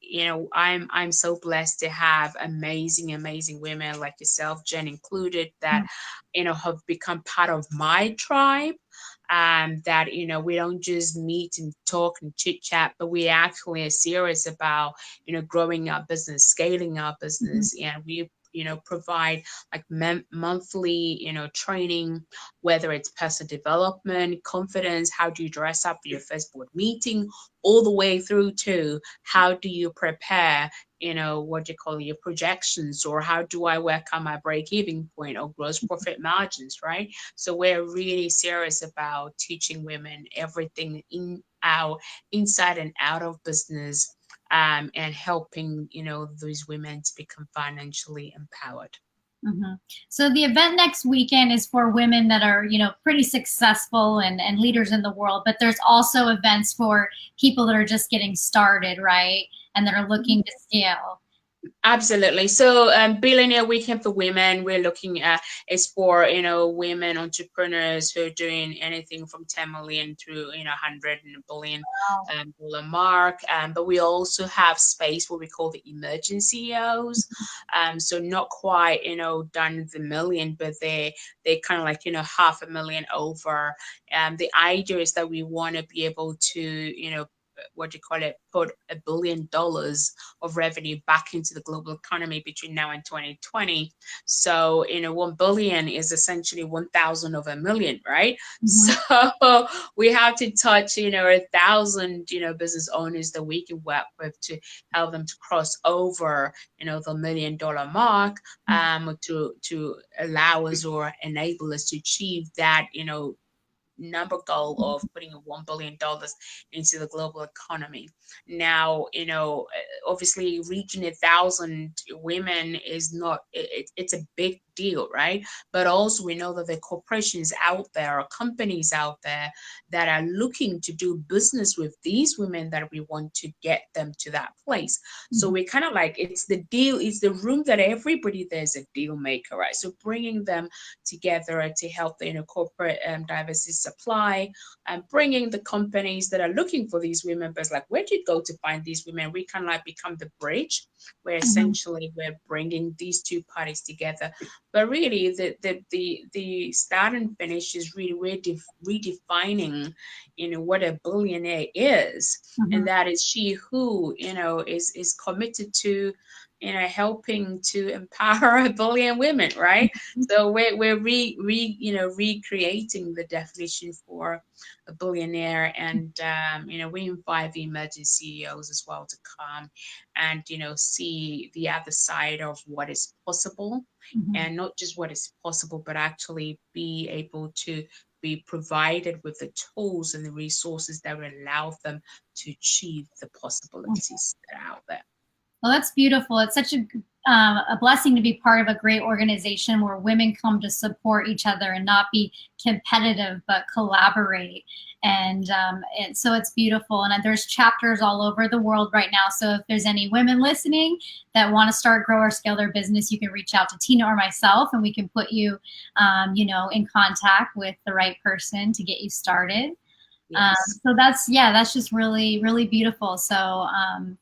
you know, I'm so blessed to have amazing women like yourself, Jen included, that you know, have become part of my tribe. That, you know, we don't just meet and talk and chit chat, but we actually are serious about, you know, growing our business, scaling our business. And we, you know, provide like monthly, you know, training, whether it's personal development, confidence, how do you dress up for your first board meeting, all the way through to how do you prepare, you know, what do you call your projections, or how do I work on my break-even point or gross profit margins, right? So we're really serious about teaching women everything in our inside and out of business, and helping, you know, those women to become financially empowered. So the event next weekend is for women that are, you know, pretty successful and leaders in the world, but there's also events for people that are just getting started, right? And that are looking to scale. Absolutely. So, Billionaire Weekend for Women, we're looking at is for, women entrepreneurs who are doing anything from 10 million to, 100 and a billion Wow. dollar mark. But we also have space what we call the emerging CEOs. So not quite, done the million, but they kind of like, 500,000 over. The idea is that we want to be able to, what do you call it, put $1 billion of revenue back into the global economy between now and 2020. So, 1 billion is essentially 1,000 of a million, right? So we have to touch, 1,000, business owners that we can work with to help them to cross over, the $1 million mark, to allow us or enable us to achieve that, number goal of putting $1 billion into the global economy. Now, obviously reaching 1,000 women is not, it's a big deal, right? But also we know that there are corporations out there or companies out there that are looking to do business with these women that we want to get them to that place. So we kind of like, it's the deal, it's the room that everybody there's a deal maker, right? So bringing them together to help the corporate diversity supply and bringing the companies that are looking for these women, but it's like, where do you go to find these women? We kind of like become the bridge where essentially we're bringing these two parties together. But really the start and finish is really redefining, what a billionaire is. And that is she who, is committed to, helping to empower 1 billion women, right? So we're recreating the definition for a billionaire, and we invite the emerging CEOs as well to come and see the other side of what is possible, and not just what is possible, but actually be able to be provided with the tools and the resources that will allow them to achieve the possibilities that are out there. Well, that's beautiful. It's such a blessing to be part of a great organization where women come to support each other and not be competitive, but collaborate. And so it's beautiful. And there's chapters all over the world right now. So if there's any women listening that want to start, grow, or scale their business, you can reach out to Tina or myself, and we can put you, in contact with the right person to get you started. Yes. So that's just really, really beautiful. So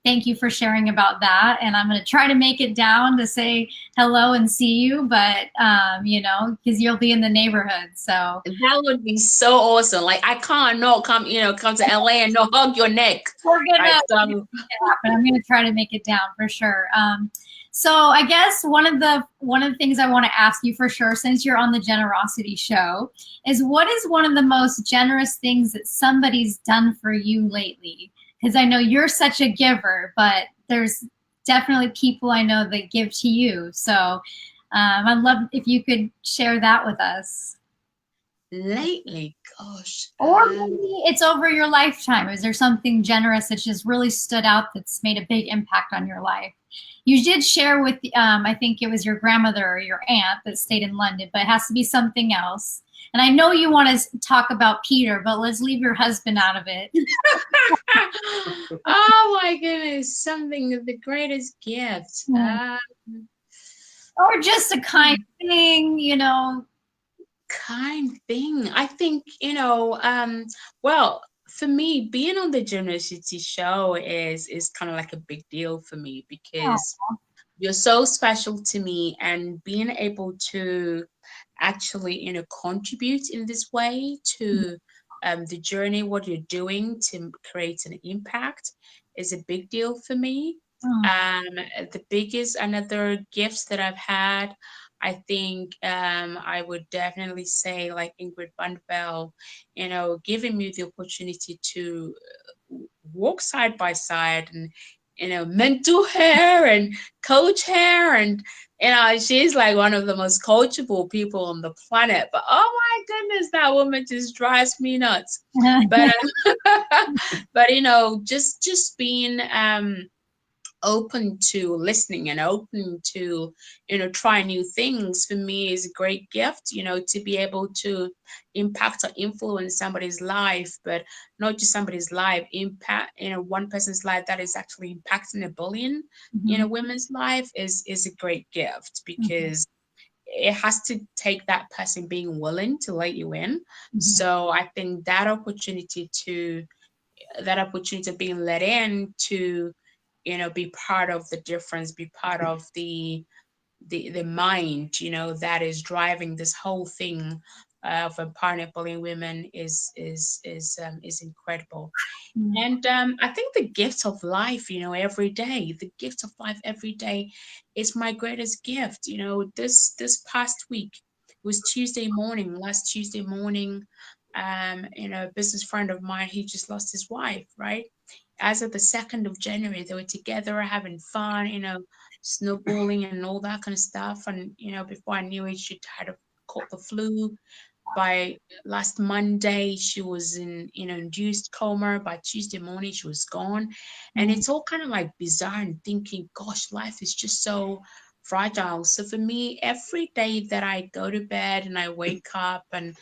thank you for sharing about that. And I'm going to try to make it down to say hello and see you, but because you'll be in the neighborhood. So that would be so awesome. Like I can't not come to LA and not hug your neck. We're gonna, but I'm going to try to make it down for sure. So I guess one of the things I want to ask you for sure, since you're on the Generosity Show, is what is one of the most generous things that somebody's done for you lately? Because I know you're such a giver, but there's definitely people I know that give to you. So I'd love if you could share that with us. Lately, gosh. Or maybe it's over your lifetime. Is there something generous that just really stood out that's made a big impact on your life? You did share with, I think it was your grandmother or your aunt that stayed in London, but it has to be something else. And I know you want to talk about Peter, but let's leave your husband out of it. Oh my goodness, something of the greatest gift. Or just a kind thing, Kind thing. I think, well, for me, being on the Generosity Show is kind of like a big deal for me, because you're so special to me, and being able to actually, contribute in this way to the journey, what you're doing to create an impact is a big deal for me. The biggest, another gifts that I've had, I think I would definitely say like Ingrid Bandvel, giving me the opportunity to walk side by side and, mentor her and coach her. And, she's like one of the most coachable people on the planet. But oh my goodness, that woman just drives me nuts. But, but just being open to listening and open to, try new things, for me is a great gift, to be able to impact or influence somebody's life, but not just somebody's life, impact, one person's life that is actually impacting a billion, women's life is a great gift, because it has to take that person being willing to let you in. So I think that opportunity of being let in to, be part of the difference, be part of the mind, that is driving this whole thing of empowering women is incredible. And I think the gift of life, every day, the gift of life every day is my greatest gift. This past week, it was last Tuesday morning, a business friend of mine, he just lost his wife, right? As of the 2nd of January, they were together having fun, snowballing and all that kind of stuff. And, before I knew it, she had caught the flu. By last Monday, she was in, induced coma. By Tuesday morning, she was gone. And it's all kind of like bizarre, and thinking, gosh, life is just so fragile. So for me, every day that I go to bed and I wake up and,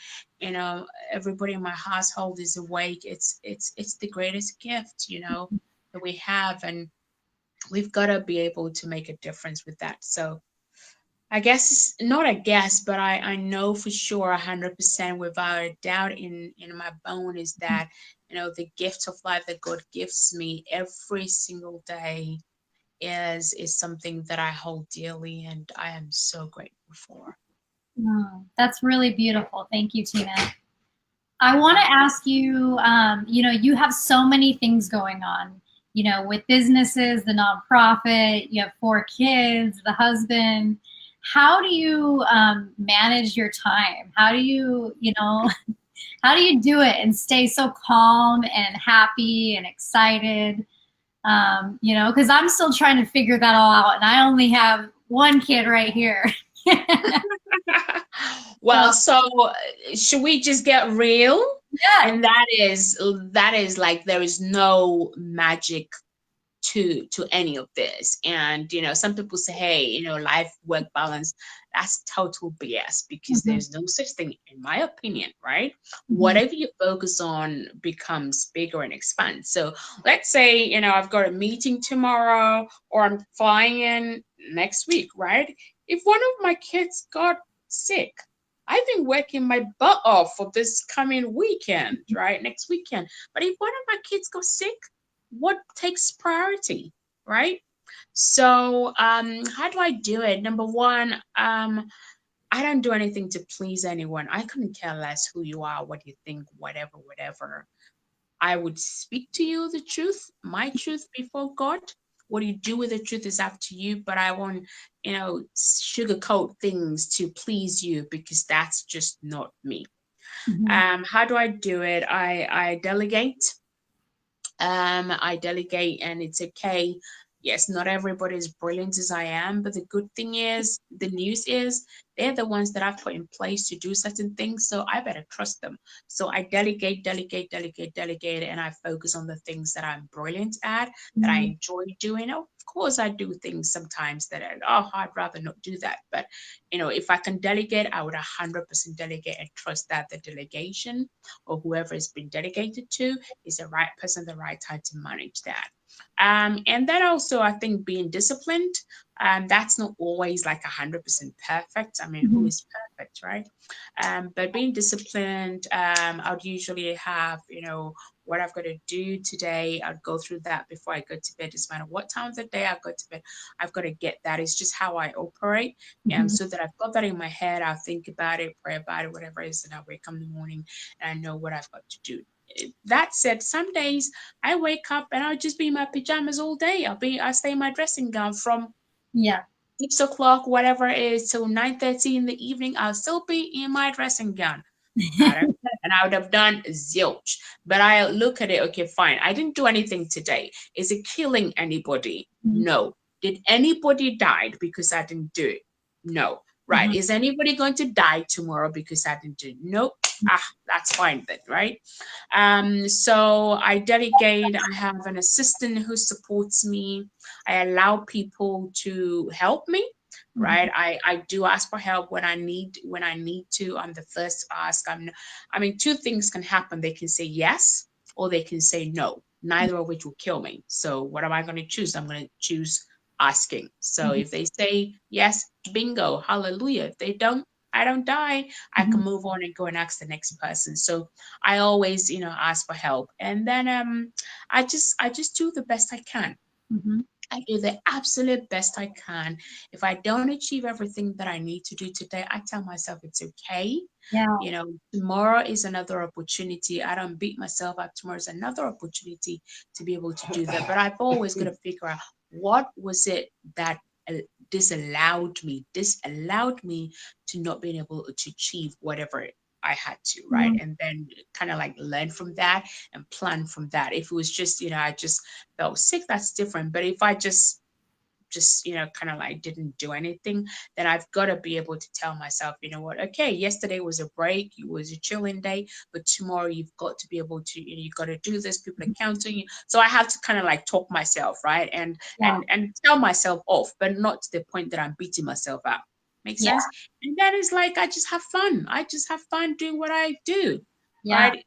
everybody in my household is awake, it's the greatest gift, that we have. And we've got to be able to make a difference with that. So I guess, not a guess, but I know for sure 100% without a doubt in my bone is that, the gift of life that God gives me every single day is something that I hold dearly, and I am so grateful for. Oh, that's really beautiful. Thank you, Tina. I want to ask you, you have so many things going on, with businesses, the nonprofit, you have 4 kids, the husband. How do you manage your time? How do you, how do you do it and stay so calm and happy and excited? Because I'm still trying to figure that all out, and I only have 1 kid right here. Well, so should we just get real? Yeah. And that is like, there is no magic to any of this. And some people say, hey, life work balance, that's total BS, because there's no such thing, in my opinion, right? Whatever you focus on becomes bigger and expands. So let's say, I've got a meeting tomorrow, or I'm flying in next week, right? If one of my kids got sick, I've been working my butt off for this coming weekend, right? Next weekend. But if one of my kids got sick, what takes priority, right? So how do I do it? Number one, I don't do anything to please anyone. I couldn't care less who you are, what you think, whatever. I would speak to you the truth, my truth before God. What you do with the truth is up to you, but I won't, sugarcoat things to please you, because that's just not me. How do I do it? I delegate. I delegate, and it's okay. Yes, not everybody is brilliant as I am, but the good thing is, the news is, they're the ones that I've put in place to do certain things, so I better trust them. So I delegate, and I focus on the things that I'm brilliant at, that I enjoy doing. Of course, I do things sometimes that I'd rather not do that. But, if I can delegate, I would 100% delegate, and trust that the delegation, or whoever has been delegated to, is the right person, the right time to manage that. And then also, I think being disciplined, that's not always like 100% perfect. I mean, who is perfect, right? But being disciplined, I would usually have, what I've got to do today. I'd go through that before I go to bed. Doesn't matter what time of the day I go to bed, I've got to get that. It's just how I operate. So that I've got that in my head, I'll think about it, pray about it, whatever it is, and I wake up in the morning and I know what I've got to do. That said, some days I wake up and I'll just be in my pajamas all day. I stay in my dressing gown from 6 o'clock, whatever it is, till 9:30 in the evening. I'll still be in my dressing gown. And I would have done zilch. But I look at it, okay, fine. I didn't do anything today. Is it killing anybody? No. Did anybody die because I didn't do it? No. Right. Mhm. Is anybody going to die tomorrow because I didn't do it? Nope. That's fine then, right? So I delegate. I have an assistant who supports me. I allow people to help me. Right. I do ask for help when I need to. I'm the first to ask. I mean, two things can happen. They can say yes or they can say no, neither of which will kill me. So what am I going to choose? I'm going to choose asking. So if they say yes, bingo, hallelujah. If they don't, I don't die. I can move on and go and ask the next person. So I always, ask for help. And then I just do the best I can. I do the absolute best I can. If I don't achieve everything that I need to do today, I tell myself it's okay. Yeah. Tomorrow is another opportunity. I don't beat myself up. Tomorrow is another opportunity to be able to do that. But I've always got to figure out what was it that disallowed me to not being able to achieve whatever I had to, right? And then kind of like learn from that and plan from that. If it was just, I just felt sick, that's different. But if I just kind of like didn't do anything, then I've got to be able to tell myself, you know what, okay, yesterday was a break, it was a chilling day, but tomorrow you've got to be able to, you've got to do this, people are counting you. So I have to kind of like talk myself, right? And tell myself off, but not to the point that I'm beating myself up. Makes sense? And that is like, I just have fun. I just have fun doing what I do, right?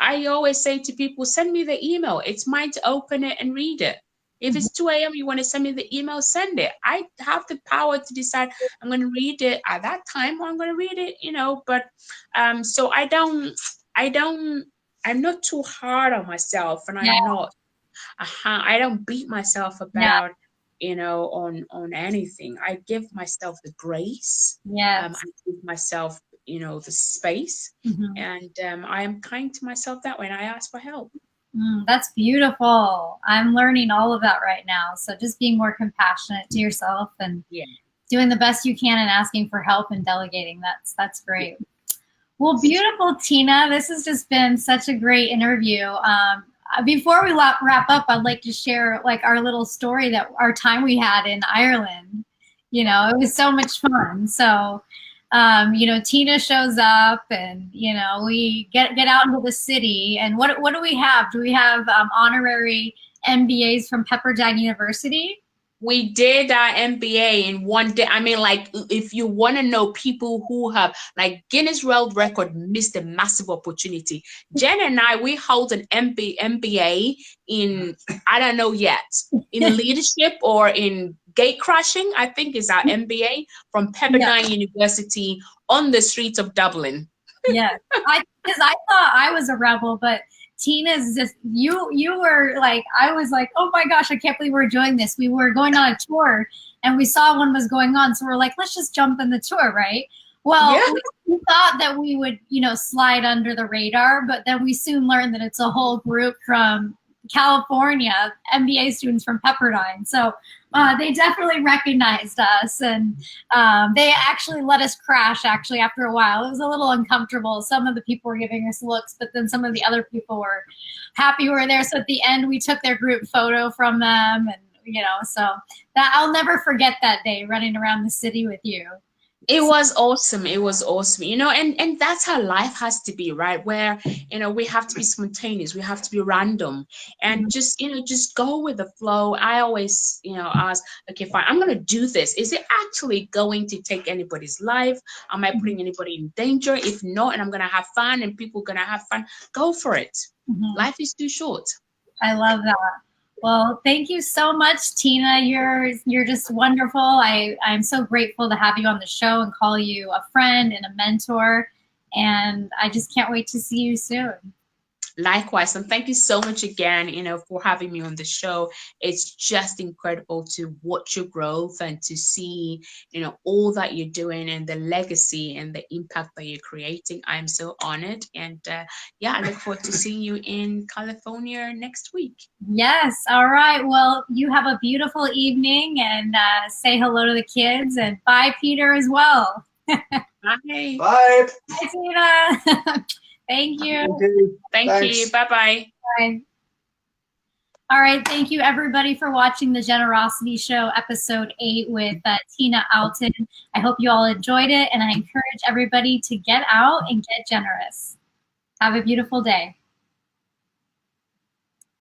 I always say to people, send me the email. It's mine to open it and read it. If it's 2 a.m., you want to send me the email, send it. I have the power to decide I'm going to read it at that time or I'm going to read it, but so I'm not too hard on myself, and I don't beat myself about, on anything. I give myself the grace. I give myself, the space, and I am kind to myself that way, and I ask for help. That's beautiful. I'm learning all of that right now. So just being more compassionate to yourself and doing the best you can and asking for help and delegating. That's great. Well, beautiful, Tina. This has just been such a great interview. Before we wrap up, I'd like to share like our little story that our time we had in Ireland. It was so much fun. So Tina shows up and, we get out into the city, and what do we have? Do we have honorary MBAs from Pepperdine University? We did our MBA in one day. I mean, like, if you want to know people who have, like, Guinness World Record missed a massive opportunity. Jen and I, we hold an MBA in, I don't know yet, in leadership or in gate crashing, I think is our MBA from Pepperdine University on the streets of Dublin. Yes, because I thought I was a rebel, but Tina's just, you were like, I was like, oh my gosh, I can't believe we're doing this. We were going on a tour and we saw one was going on. So we're like, let's just jump in the tour, right? Well, we thought that we would, slide under the radar, but then we soon learned that it's a whole group from California, MBA students from Pepperdine. So they definitely recognized us, and they actually let us crash after a while. It was a little uncomfortable. Some of the people were giving us looks, but then some of the other people were happy we were there. So at the end, we took their group photo from them, and so that I'll never forget that day running around the city with you. It was awesome. It was awesome. And that's how life has to be, right? Where, we have to be spontaneous. We have to be random and just go with the flow. I always, ask, okay, fine, I'm going to do this. Is it actually going to take anybody's life? Am I putting anybody in danger? If not, and I'm going to have fun and people are going to have fun, go for it. Life is too short. I love that. Well, thank you so much, Tina. You're just wonderful. I'm so grateful to have you on the show and call you a friend and a mentor. And I just can't wait to see you soon. Likewise, and thank you so much again, for having me on the show. It's just incredible to watch your growth and to see, all that you're doing and the legacy and the impact that you're creating. I'm so honored, and I look forward to seeing you in California next week. Yes. All right. Well, you have a beautiful evening, and say hello to the kids, and bye, Peter, as well. Bye. Bye. Bye, Tina. Thank you. Thank you. Bye-bye. Bye. All right, thank you everybody for watching the Generosity Show, episode 8 with Tina Allton. I hope you all enjoyed it, and I encourage everybody to get out and get generous. Have a beautiful day.